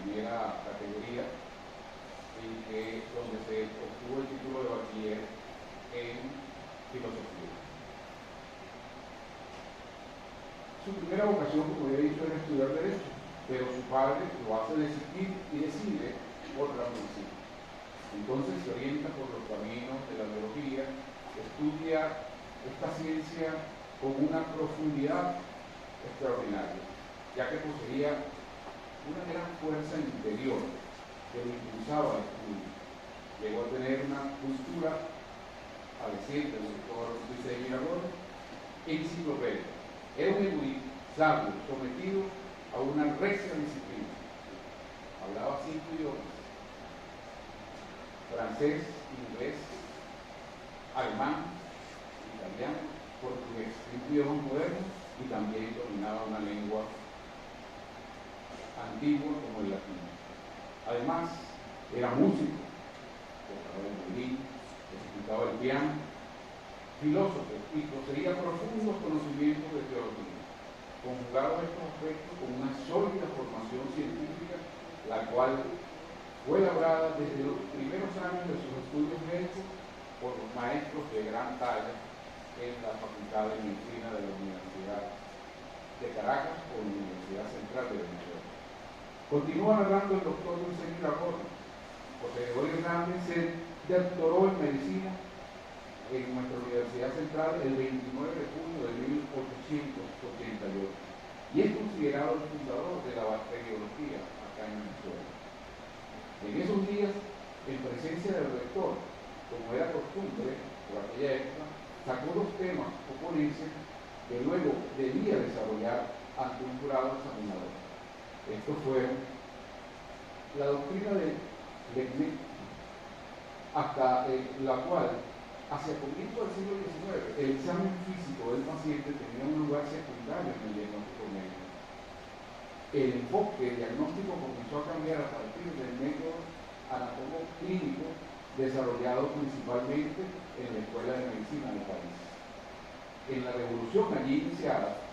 primera categoría, donde se obtuvo el título de bachiller en filosofía. Su primera vocación, como ya he dicho, era estudiar Derecho, pero su padre lo hace decidir y decide por la medicina. Entonces se orienta por los caminos de la biología, estudia esta ciencia con una profundidad extraordinaria, ya que poseía una gran fuerza interior que lo impulsaba al estudio. Llegó a tener una cultura, a decir del doctor Luis Miragón, enciclopédica. Era un erudito sabio, sometido a una recia disciplina. Hablaba 5 idiomas: francés, inglés, alemán, italiano, portugués, 5 idiomas modernos, y también dominaba una lengua antigua como el latín. Además, era músico, tocaba el violín, ejecutaba el piano, filósofo, y poseía profundos conocimientos de teología. Conjugado estos aspectos con una sólida formación científica, la cual fue labrada desde los primeros años de sus estudios médicos por los maestros de gran talla en la Facultad de Medicina de la Universidad de Caracas o la Universidad Central de Venezuela. Continúa narrando el doctor Luis Miragón. José Gregorio Hernández se doctoró en medicina en nuestra Universidad Central el 29 de junio de 1888 y es considerado el fundador de la bacteriología acá en Venezuela. En esos días, en presencia del rector, como era costumbre por aquella época, sacó 2 temas o ponencias que luego debía desarrollar ante un jurado examinador. Estos fueron la doctrina de Leibniz, hasta la cual, hacia comienzos del siglo XIX, el examen físico del paciente tenía un lugar secundario en el diagnóstico médico. El enfoque diagnóstico comenzó a cambiar a partir del método anatomo clínico desarrollado principalmente en la Escuela de Medicina de París. En la revolución allí iniciada,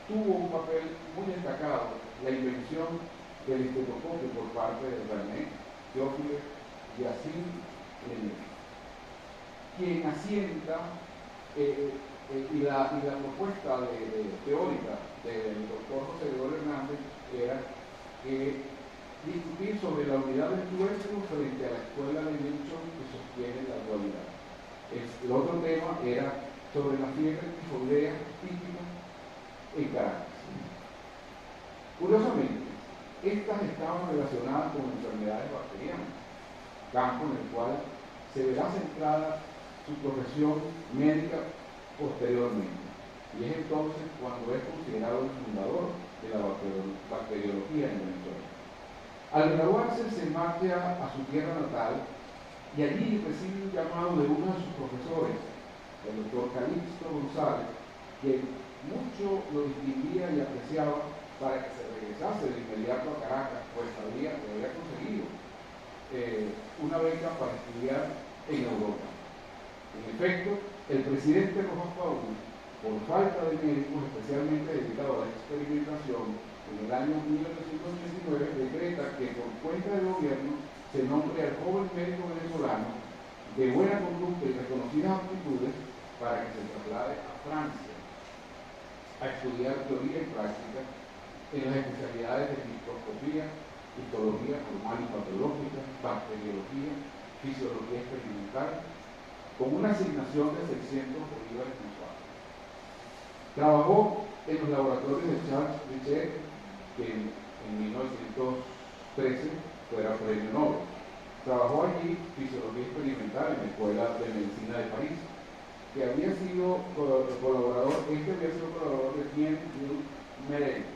tuvo un papel muy destacado la invención del estetoscopio por parte de René Théophile Hyacinthe Lemaitre, quien asienta y la propuesta teórica del doctor José Gregorio Hernández era discutir sobre la unidad del tuéstero frente a la escuela de Newton que sostiene la dualidad. El otro tema era sobre la fiebre tifoidea típica en Caracas. Curiosamente, estas estaban relacionadas con enfermedades bacterianas, campo en el cual se verá centrada su profesión médica posteriormente. Y es entonces cuando es considerado el fundador de la bacteriología en Venezuela. Al graduarse se marcha a su tierra natal y allí recibe un llamado de uno de sus profesores, el doctor Calixto González, que mucho lo distinguía y apreciaba para que se regresase de inmediato a Caracas, pues había conseguido una beca para estudiar en Europa. En efecto, el presidente Rojas Paúl, por falta de médicos especialmente dedicados a la experimentación, en el año 1989 decreta que por cuenta del gobierno se nombre al joven médico venezolano de buena conducta y reconocidas aptitudes para que se traslade a Francia a estudiar teoría y práctica en las especialidades de microscopía, histología formal y patológica, bacteriología, fisiología experimental, con una asignación de 600 bolívares mensuales. Trabajó en los laboratorios de Charles Richet, que en 1913 fuera premio Nobel. Trabajó allí fisiología experimental en la Escuela de Medicina de París, que había sido colaborador de Pierre-Jules Méret,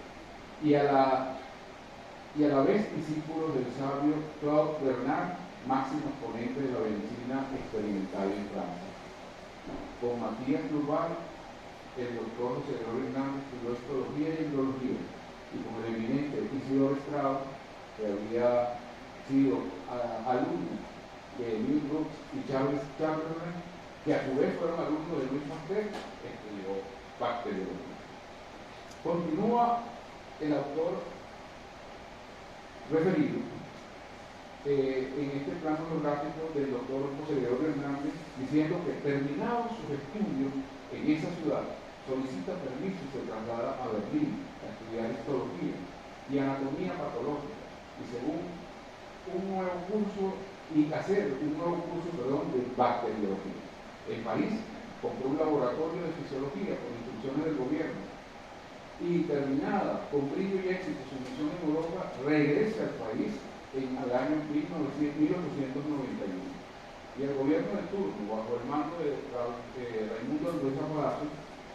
y a la vez discípulo del sabio Claude Bernard, máximo exponente de la medicina experimental en Francia. Con Matías Duval, el doctor José Gregorio Hernández estudió histología y embriología, y con el eminente Isidoro Estrada, que había sido alumno de Emil Brooks y Charles Chamberlain, que a su vez fueron alumnos de Luis Pasteur, estudió bacteriología. Continúa el autor referido en este plano monográfico del doctor José Gregorio Hernández, diciendo que terminados sus estudios en esa ciudad, solicita permiso y se traslada a Berlín a estudiar histología y anatomía patológica, y según un nuevo curso, y hacer un nuevo curso, de bacteriología. En París compró un laboratorio de fisiología con instrucciones del gobierno, y terminada con brillo y éxito su misión en Europa, regresa al país al año 1891. Y el gobierno de turno, bajo el mando de Raimundo Luis Palacio,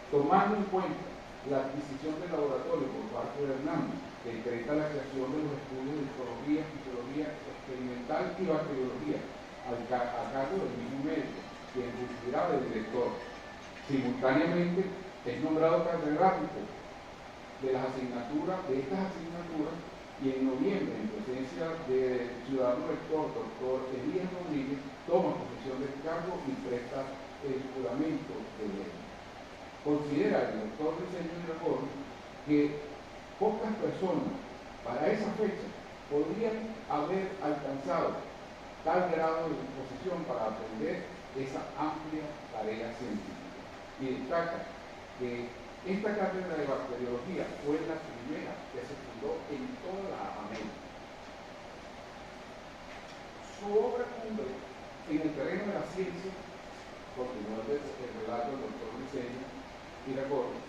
tomando en cuenta la adquisición del laboratorio por parte de Hernández, que decreta la creación de los estudios de histología, fisiología experimental y bacteriología a cargo del mismo médico, quien funcionará de director. Simultáneamente es nombrado catedrático de estas asignaturas, y en noviembre, en presencia del ciudadano rector, doctor Elías Rodríguez, toma posesión del cargo y presta el juramento de ley. Considera el doctor Briceño Iragorri que pocas personas para esa fecha podrían haber alcanzado tal grado de disposición para atender esa amplia tarea científica. Y destaca que esta cátedra de bacteriología fue la primera que se fundó en toda la América. Su obra cumbre en el terreno de la ciencia, continuó el relato del doctor Briceño Iragorri,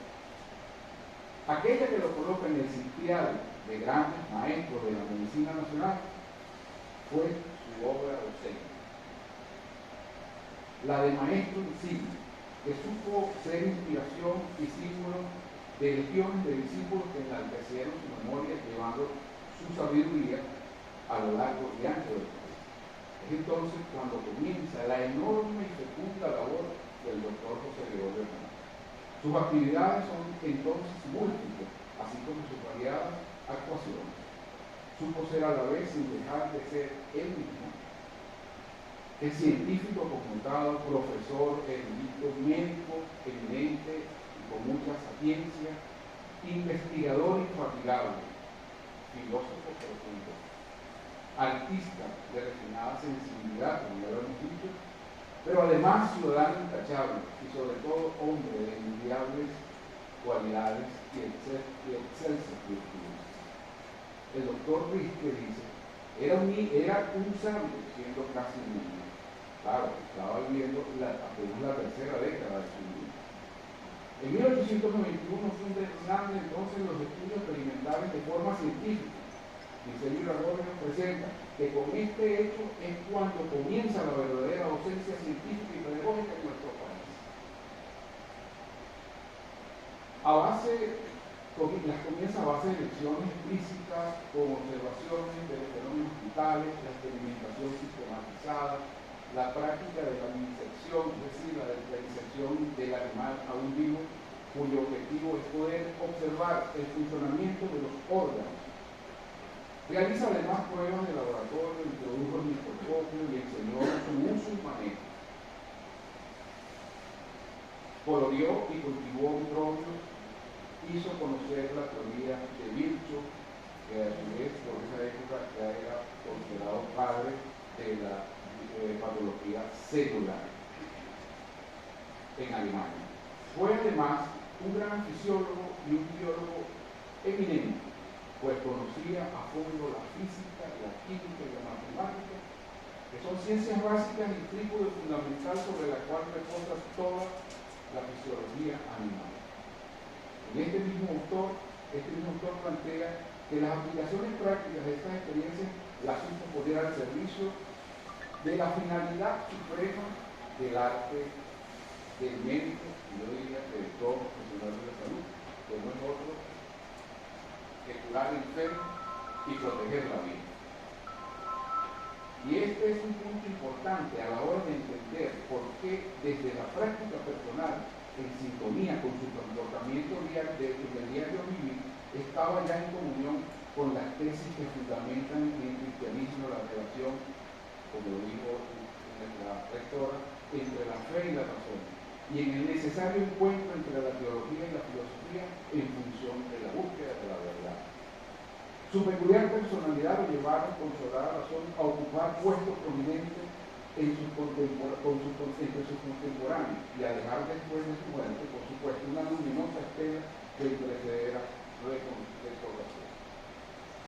aquella que lo coloca en el sitial de grandes maestros de la medicina nacional, fue su obra docente. La de maestro insigne, que supo ser inspiración y símbolo de legiones de discípulos que enaltecieron su memoria, llevando su sabiduría a lo largo y ancho del país. Es entonces cuando comienza la enorme y fecunda labor del doctor José Gregorio Hernández. Sus actividades son entonces múltiples, así como sus variadas actuaciones. Supo ser a la vez, sin dejar de ser él mismo, es científico conmutado, profesor, erudito, médico, eminente y con mucha sapiencia, investigador infatigable, filósofo profundo, artista de refinada sensibilidad, como ya lo hemos dicho, pero además ciudadano intachable y sobre todo hombre de envidiables cualidades y excelsas virtudes. El doctor Riske dice, era un sabio siendo casi un niño. Claro, estaba viviendo apenas la tercera década de su vida. En 1891 funda Hernández entonces los estudios experimentales de forma científica. Briceño Iragorri nos presenta que con este hecho es cuando comienza la verdadera docencia científica y pedagógica en nuestro país. Las comienza a base de lecciones explícitas con observaciones de los fenómenos vitales, la experimentación sistematizada, la práctica de la vivisección, es decir, la inserción del animal a un vivo, cuyo objetivo es poder observar el funcionamiento de los órganos. Realiza además pruebas de laboratorio, introdujo el microscopio y enseñó su uso y manejo. Coloreó y cultivó microbios, hizo conocer la teoría de Virchow, que a su vez por esa época ya era considerado padre de la patología celular en Alemania. Fue además un gran fisiólogo y un biólogo eminente, pues conocía a fondo la física, la química y la matemática, que son ciencias básicas y trípode fundamental sobre la cual reposa toda la fisiología animal. Este mismo autor plantea que las aplicaciones prácticas de estas experiencias las supo poner al servicio de la finalidad suprema del arte del médico, y yo diría que de todo profesional de la salud, que no es otro que curar el enfermo y proteger la vida. Y este es un punto importante a la hora de entender por qué desde la práctica personal, en sintonía con su comportamiento del diario vivir, estaba ya en comunión con las tesis que fundamentan en el cristianismo la relación, como lo dijo la rectora, entre la fe y la razón, y en el necesario encuentro entre la teología y la filosofía en función de la búsqueda de la verdad. Su peculiar personalidad lo llevaron, con sobrada razón, a ocupar puestos prominentes entre sus contemporáneos y a dejar después de su muerte, por supuesto, una luminosa estela que le precederá recordación.